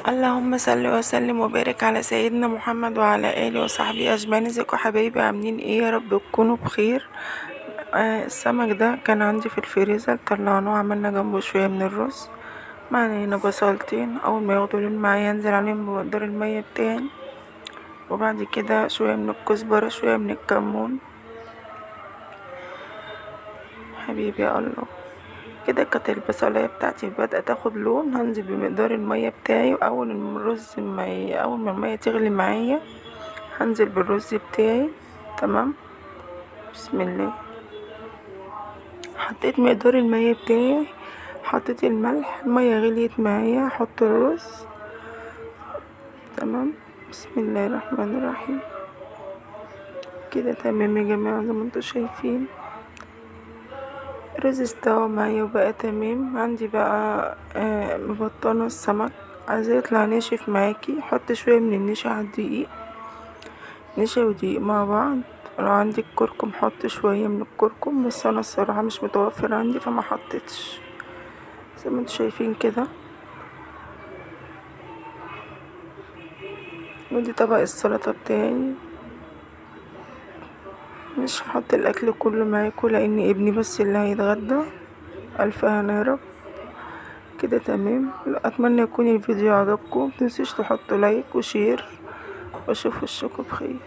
اللهم صل وسلم وبارك على سيدنا محمد وعلى آله وصحبه أجمعين. ازيكم يا حبايبي، عاملين ايه؟ يا رب تكونوا بخير. السمك ده كان عندي في الفريزر، طلعناه عملنا جنبه شوية من الرز. معنا هنا بصلتين، أول ما ياخدوا لون معايا انزل عليهم بمقدار المية بتاعي، وبعد كده شوية من الكزبرة شوية من الكمون. حبيبي يا الله، كده كانت البصلاية بتاعتي بدأت تاخد لون، هنزل بمقدار المية بتاعي، وأول ما أول ما المية تغلي معايا هنزل بالرز بتاعي. تمام، بسم الله. حطيت مقدار المية بتاعي، حطيت الملح، المية غليت معايا، احط الرز. تمام، بسم الله الرحمن الرحيم. كده تمام يا جماعة، زي ما انتوا شايفين الرز استوى معايا وبقى تمام. عندي بقى مبطنة السمك، عايزاه يطلع ناشف معاكي، حط شوية من النشا على الدقيق، نشا ودقيق مع بعض. لو عندك كركم حط شوية من الكركم، بس انا الصراحة مش متوفر عندي فما حطيتش. زي ما انتوا شايفين كده، ودي طبق السلطة بتاعي. مش هحط الاكل كله معاكم لان ابني بس اللي هيتغدى. الف هنا يا رب. كده تمام، اتمنى يكون الفيديو عجبكم، متنسوش تحطوا لايك وشير، واشوف وشكم بخير.